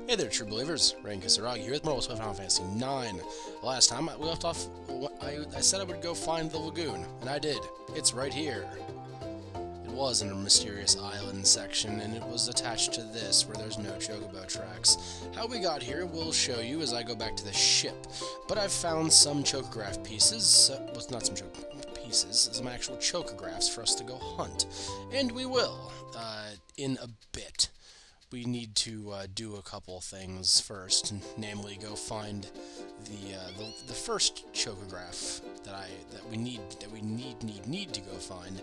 Hey there, true believers. Rain Kisaragi here with more with Final Fantasy IX. Last time we left off, I said I would go find the lagoon, and I did. It's right here. It was in a mysterious island section, and it was attached to this, where there's no chocobo tracks. How we got here will show you as I go back to the ship, but I've found some chocograph pieces, well, not some pieces, some actual chocographs for us to go hunt. And we will, in a bit. We need to do a couple things first, namely go find the first chocograph that we need to go find,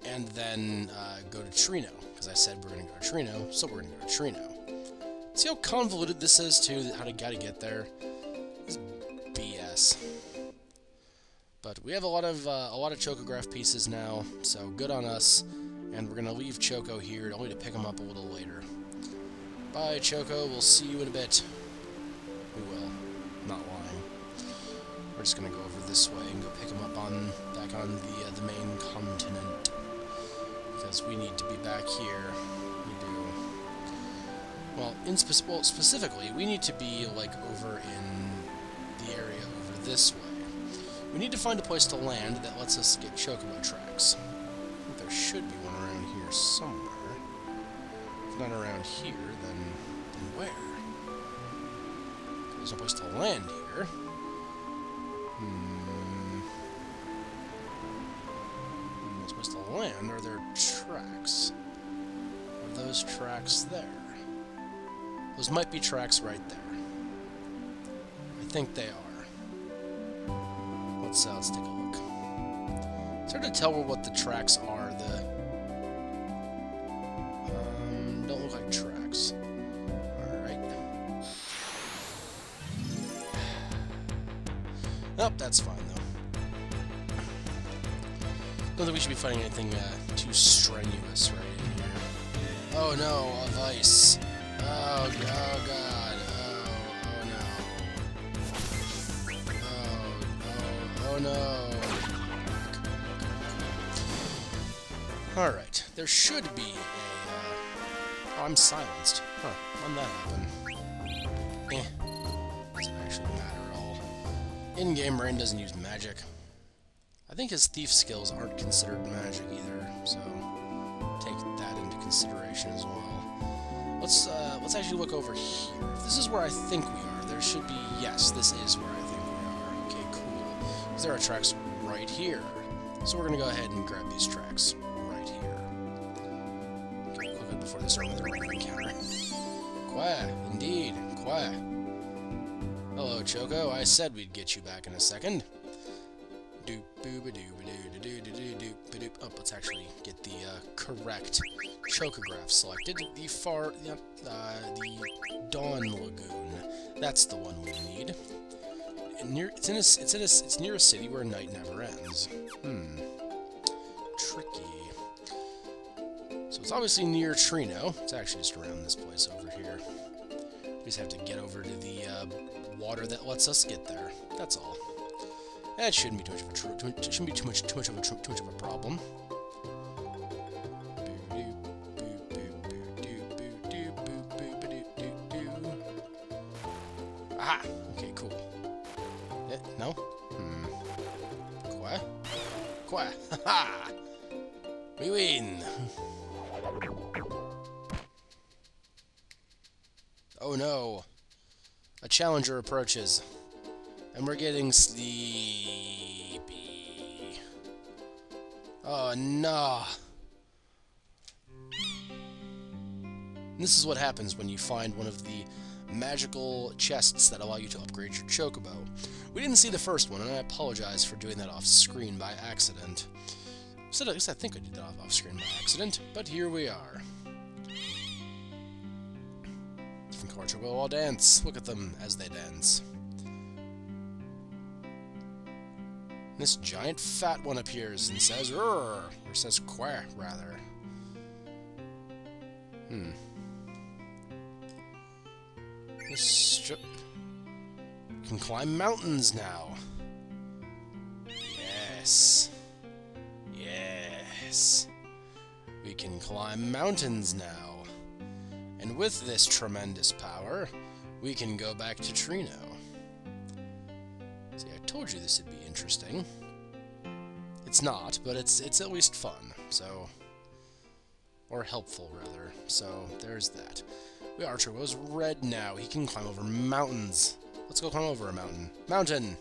and then go to Treno, because I said we're gonna go to Treno, so we're gonna go to Treno. See how convoluted this is too? How to get there? This is BS. But we have a lot of chocograph pieces now, so good on us. And we're gonna leave Choco here, only to pick him up a little later. Bye, Choco. We'll see you in a bit. We will. Not lying. We're just gonna go over this way and go pick him up back on the main continent, because we need to be back here. We do. Well, specifically, we need to be like over in the area over this way. We need to find a place to land that lets us get chocobo tracks. I think there should be one around here somewhere. If not around here, then where? There's no place to land here. No place to land. Are there tracks? Are those tracks there? Those might be tracks right there. I think they are. Let's take a look. It's hard to tell what the tracks are. Don't look like tracks. Alright. Nope, that's fine though. Don't think we should be fighting anything too strenuous right in here. Oh no, of ice. Oh god. Oh no. Alright, there should be a... Oh, I'm silenced. Huh, when'd that happen? Doesn't actually matter at all. In-game Rain doesn't use magic. I think his thief skills aren't considered magic either, so take that into consideration as well. Let's actually look over here. If this is where I think we are, there should be... Yes, this is where I think we are. Okay, cool. Because there are tracks right here. So we're gonna go ahead and grab these tracks right here. Okay, quickly before they start another random encounter. Qua, indeed, Qua. Hello, Choco. I said we'd get you back in a second. Doop boo ba doo ba doo doo doo doo doo ba doop. Oh, let's actually get the correct chocograph selected. The Dawn Lagoon. That's the one we need. It's near a city where night never ends. Tricky. So it's obviously near Treno. It's actually just around this place over here. We just have to get over to the water that lets us get there. That's all. That shouldn't be too much of a problem. Aha! Okay, cool. No? Qua? Qua! Haha! We win! Oh no! A challenger approaches. And we're getting sleepy. Oh no! This is what happens when you find one of the magical chests that allow you to upgrade your chocobo. We didn't see the first one, and I apologize for doing that off-screen by accident. At least I think I did that off-screen by accident, but here we are. Different color chocobo all dance. Look at them as they dance. This giant fat one appears and says "Rrr," or says "Qua," rather. This can climb mountains now. Yes. Yes. We can climb mountains now. And And with this tremendous power, we can go back to Treno. See, I told you this would be interesting. It's not, but it's at least fun, so... Or helpful, rather. So, there's that. Our Chocobo's red now. He can climb over mountains. Let's go climb over a mountain. Mountain!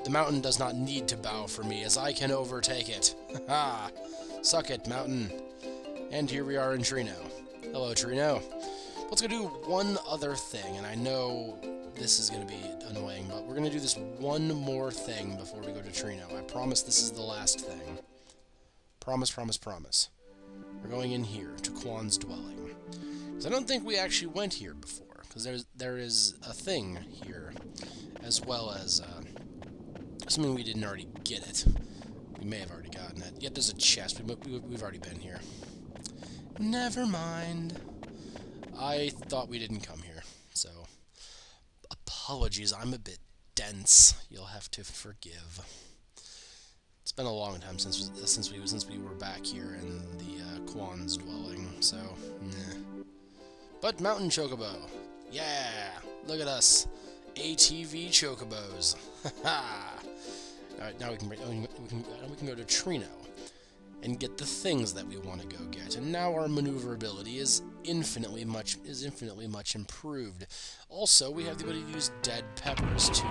The mountain does not need to bow for me, as I can overtake it. Ha! Suck it, mountain. And here we are in Treno. Hello, Treno. Let's go do one other thing, and I know this is going to be annoying, but we're going to do this one more thing before we go to Treno. I promise this is the last thing. Promise, promise, promise. We're going in here, to Quan's dwelling. Because I don't think we actually went here before, because there is a thing here, as well as, assuming we didn't already get it. We may have already gotten it. Yet there's a chest. We've already been here. Never mind. I thought we didn't come here, so... Apologies, I'm a bit dense. You'll have to forgive. It's been a long time since we were back here in the Quan's dwelling, so nah. But Mountain Chocobo, yeah! Look at us, ATV Chocobos. Ha! All right, now we can go to Treno and get the things that we want to go get. And now our maneuverability is infinitely much improved. Also, we have the ability to use dead peppers to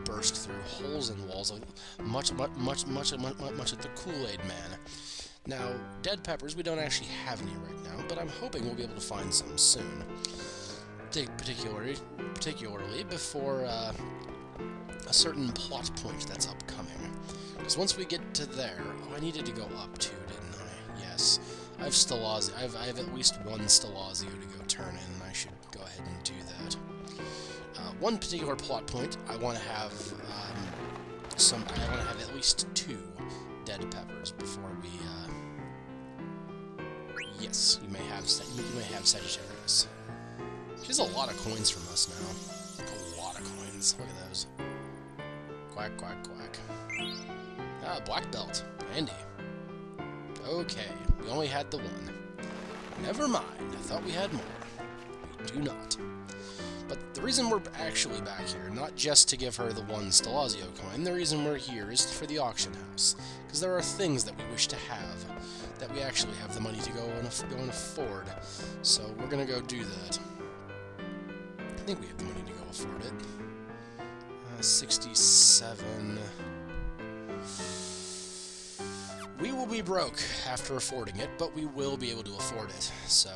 burst through holes in walls, much like the Kool-Aid Man. Now, dead peppers, we don't actually have any right now, but I'm hoping we'll be able to find some soon. Particularly before a certain plot point that's upcoming. Because once we get to there... Oh, I needed to go up too, didn't I? Yes. I have at least one Stelazio to go turn in, and I should go ahead and do that. One particular plot point, I want to have at least 2 dead peppers before we, yes, you may have Sagittarius. She has a lot of coins from us now. Like a lot of coins. Look at those. Quack, quack, quack. Ah, black belt. Handy. Okay, we only had the one. Never mind, I thought we had more. We do not. But the reason we're actually back here, not just to give her the one Stelazio coin, the reason we're here is for the auction house. Because there are things that we wish to have that we actually have the money to go and afford. So we're going to go do that. I think we have the money to go afford it. 67... We will be broke after affording it, but we will be able to afford it, so...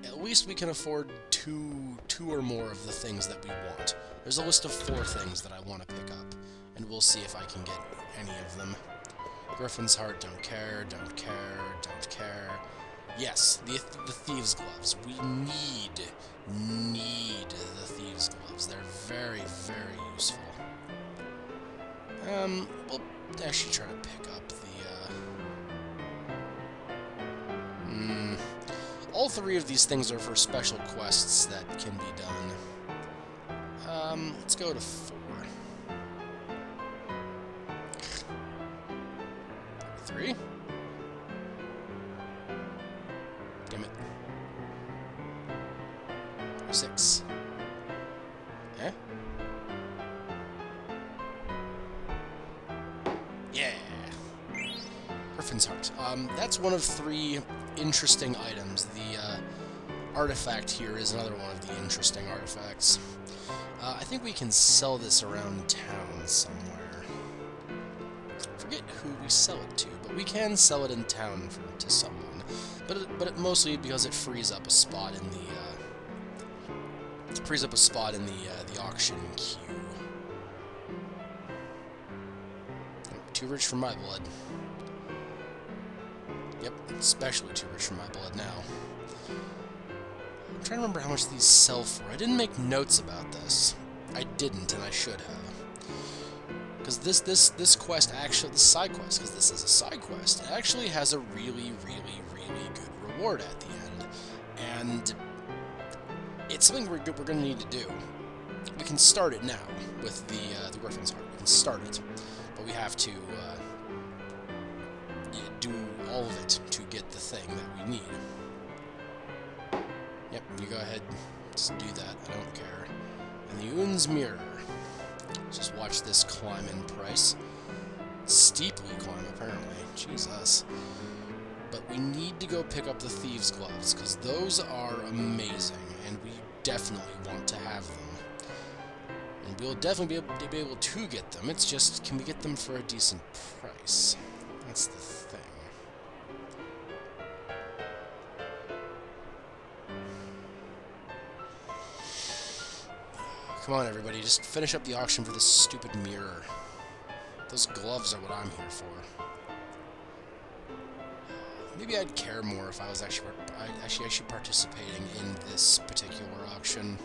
At least we can afford two or more of the things that we want. There's a list of 4 things that I want to pick up, and we'll see if I can get any of them. Griffin's Heart, don't care, don't care, don't care. Yes, the Thieves' Gloves. We need the Thieves' Gloves. They're very, very useful. We'll actually try to pick up the, all 3 of these things are for special quests that can be done. Let's go to 4. 3? Damn it. 6. Eh? Yeah! Griffin's Heart. That's one of 3 interesting items. The artifact here is another one of the interesting artifacts. I think we can sell this around town somewhere. I forget who we sell it to, but we can sell it in town to someone. But it mostly because it frees up a spot in the auction queue. Too rich for my blood. Yep, especially too rich for my blood now. I'm trying to remember how much these sell for. I didn't make notes about this. I didn't, and I should have. Because this quest actually, this side quest, because this is a side quest, it actually has a really, really, really good reward at the end. And it's something we're going to need to do. We can start it now with the Griffin's Heart. We can start it. But we have to do all of it to get the thing that we need. Yep, you go ahead, just do that, I don't care. And the Un's Mirror. Just watch this climb in price. Steeply climb, apparently. Jesus. But we need to go pick up the Thieves' Gloves, because those are amazing, and we definitely want to have them. And we'll definitely be able to get them, it's just, can we get them for a decent price? That's the thing. Come on, everybody, just finish up the auction for this stupid mirror. Those gloves are what I'm here for. Maybe I'd care more if I was actually participating in this particular auction.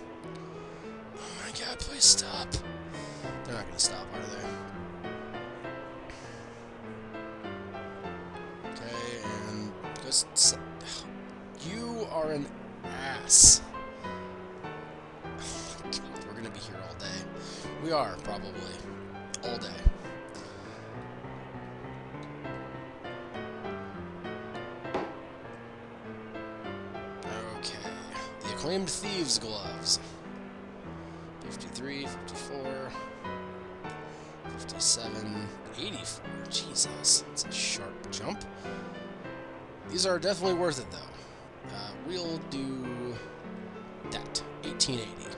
Oh my god, please stop. They're not gonna stop, are they? Okay, and just... You are an ass. Oh my god, we're gonna be here all day. We are, probably. All day. Acclaimed Thieves' Gloves. 53, 54, 57, 84. Jesus, that's a sharp jump. These are definitely worth it, though. We'll do that. 1880.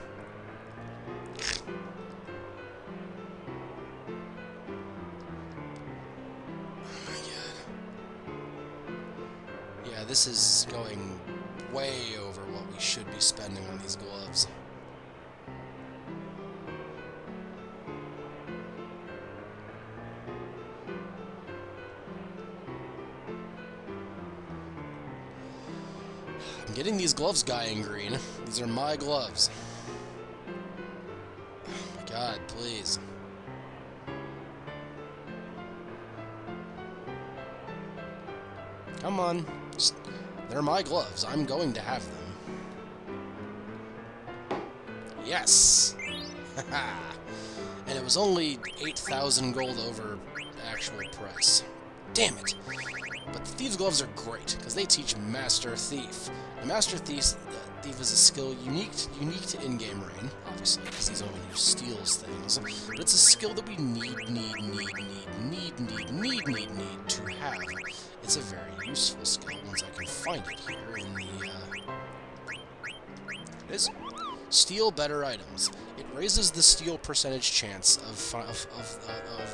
Oh my god. Yeah, this is going way over what we should be spending on these gloves. I'm getting these gloves, Guy in Green. These are my gloves. Oh my god, please. Come on. Just, they're my gloves. I'm going to have them. Yes! And it was only 8,000 gold over actual price. Damn it! But the Thieves' Gloves are great, because they teach Master Thief. The Master Thief is a skill unique to in-game rain, obviously, because he's the one who steals things. But it's a skill that we need to have. It's a very useful skill once I can find it here in the, it is steal better items. It raises the steal percentage chance of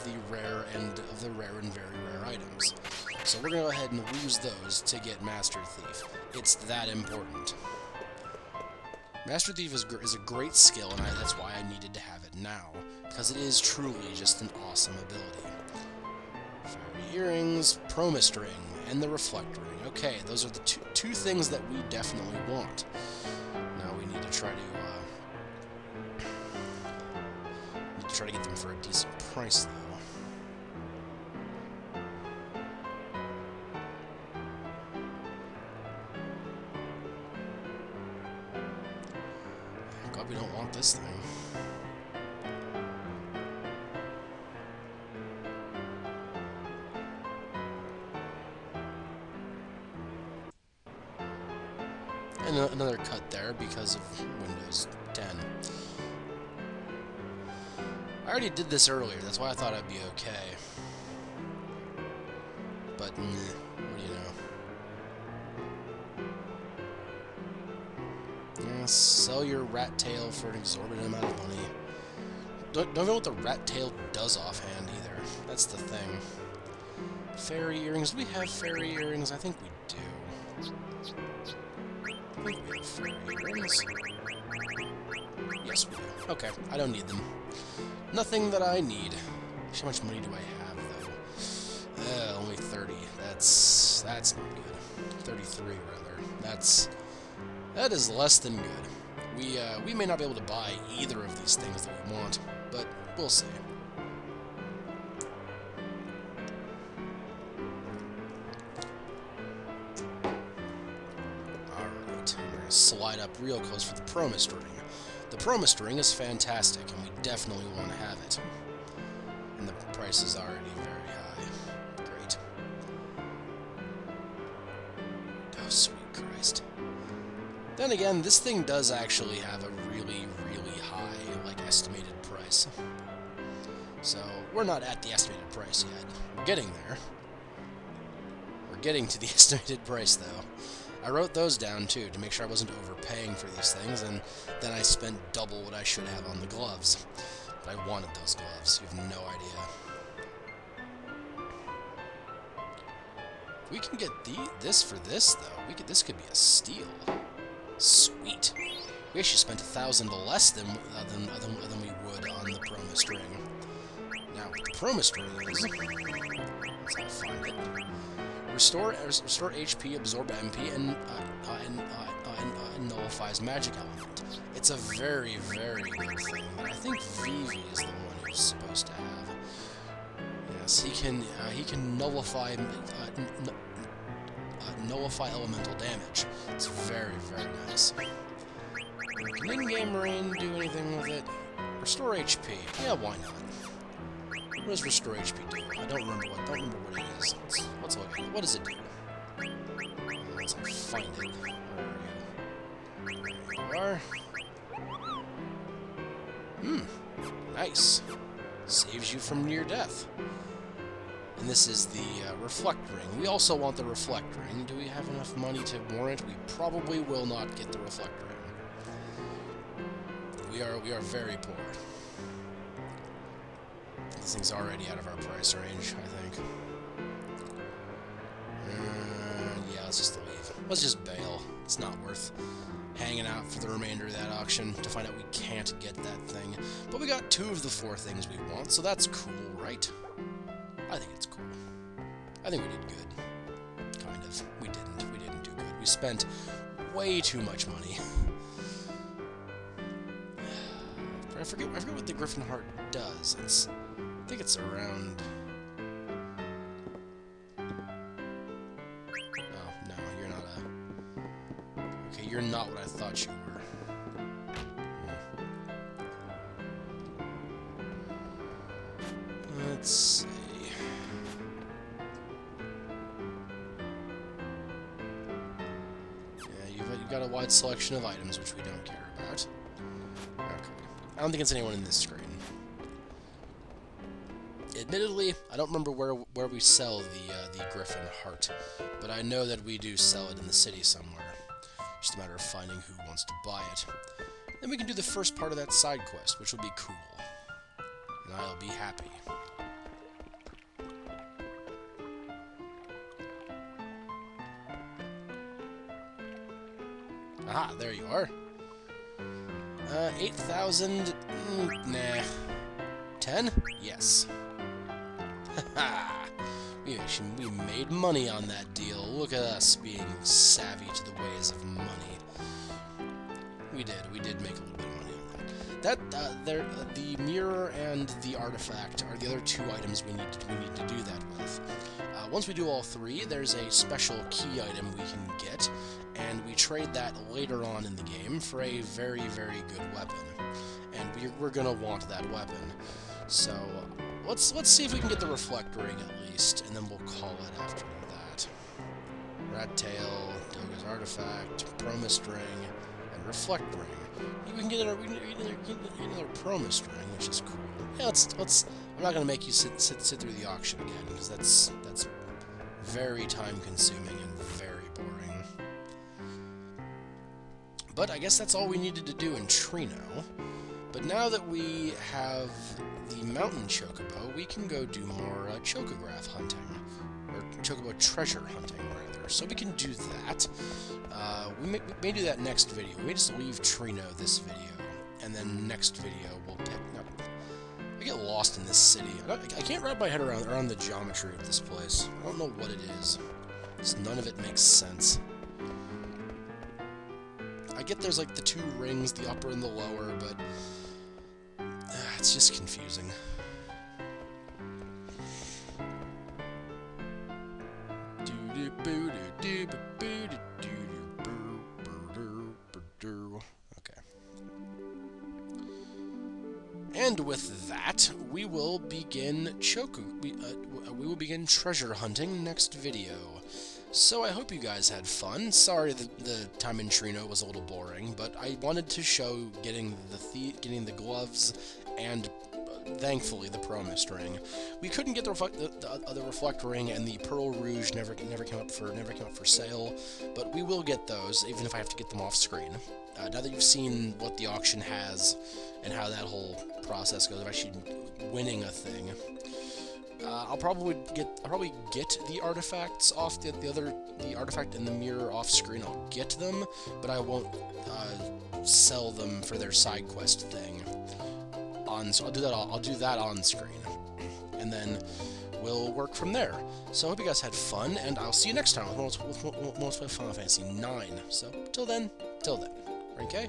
the rare and very rare items. So we're gonna go ahead and use those to get Master Thief. It's that important. Master Thief is a great skill, and that's why I needed to have it now, because it is truly just an awesome ability. Fairy Earrings, Promised Ring, and the Reflect Ring. Okay, those are the two things that we definitely want. Now we need to try to get them for a decent price, though. God, we don't want this thing. And another cut there because of Windows 10. I already did this earlier, that's why I thought I'd be okay. But, what do you know? Yeah, sell your rat tail for an exorbitant amount of money. Don't know what the rat tail does offhand either. That's the thing. Fairy earrings. Do we have fairy earrings? I think we do. I think we have fairy earrings. Yes, we do. Okay, I don't need them. Nothing that I need. How much money do I have, though? Only 30. That's not good. 33, rather. That is less than good. We may not be able to buy either of these things that we want, but we'll see. Alright, we're going to slide up real close for the Promised Ring. The Promised Ring is fantastic, and we definitely want to have it. And the price is already very high. Great. sweet Christ. Then again, this thing does actually have a really, really high, like, estimated price. So, we're not at the estimated price yet. We're getting there. We're getting to the estimated price, though. I wrote those down, too, to make sure I wasn't overpaying for these things, and then I spent double what I should have on the gloves. But I wanted those gloves. You have no idea. If we can get this for this, though, this could be a steal. Sweet. We actually spent 1,000 less than we would on the promised ring. Now, what the promised ring is, let's find it. Restore HP, absorb MP, and nullifies magic element. It's a very, very good thing. But I think Vivi is the one who's supposed to have. Yes, he can nullify nullify elemental damage. It's very, very nice. Can in-game rain do anything with it? Restore HP. Yeah, why not? What does restore HP do? I don't remember what it is. Let's look at it. What does it do? Once I find it. Where are you? Nice. Saves you from near death. And this is the reflect ring. We also want the reflect ring. Do we have enough money to warrant? We probably will not get the reflect ring. We are very poor. This thing's already out of our price range, I think. Yeah, let's just leave. Let's just bail. It's not worth hanging out for the remainder of that auction to find out we can't get that thing. But we got 2 of the 4 things we want, so that's cool, right? I think it's cool. I think we did good. Kind of. We didn't. We didn't do good. We spent way too much money. I forget what the Griffin Heart does. I think it's around... Oh, no, you're not a... Okay, you're not what I thought you were. Let's see... Yeah, you've got a wide selection of items, which we don't care about. Okay. I don't think it's anyone in this screen. Admittedly, I don't remember where we sell the Griffin Heart, but I know that we do sell it in the city somewhere. Just a matter of finding who wants to buy it. Then we can do the first part of that side quest, which will be cool. And I'll be happy. Aha, there you are. 8,000... nah. 10? Yes. Haha! We made money on that deal. Look at us being savvy to the ways of money. We did make a little bit of money on that. The mirror and the artifact are the other 2 items we need to do that with. Once we do all 3, there's a special key item we can get, and we trade that later on in the game for a very, very good weapon. And we're gonna want that weapon. So let's see if we can get the reflect ring at least, and then we'll call it after that. Rat Tail, Doga's artifact, promised ring, and reflect ring. We can get another promised ring, which is cool. Yeah, let's. I'm not gonna make you sit through the auction again, because that's very time consuming and very boring. But I guess that's all we needed to do in Treno. But now that we have the mountain chocobo, we can go do more chocograph hunting, or chocobo treasure hunting, rather. So we can do that. We may do that next video. We may just leave Treno this video, and then next video we'll pick up. I get lost in this city. I can't wrap my head around the geometry of this place. I don't know what it is. Just none of it makes sense. I get there's like the 2 rings, the upper and the lower, but it's just confusing. Okay. And with that, we will begin we will begin treasure hunting next video. So I hope you guys had fun. Sorry the time in Treno was a little boring, but I wanted to show getting the gloves and thankfully the promised ring. We couldn't get the reflect ring, and the pearl rouge never came up for sale, but we will get those even if I have to get them off screen. Now that you've seen what the auction has and how that whole process goes of actually winning a thing, I'll probably get the artifacts off the artifact and the mirror off screen. I'll get them, but I won't sell them for their side quest thing. So I'll do that on screen, and then we'll work from there. So I hope you guys had fun, and I'll see you next time with more Final Fantasy IX. So till then, okay.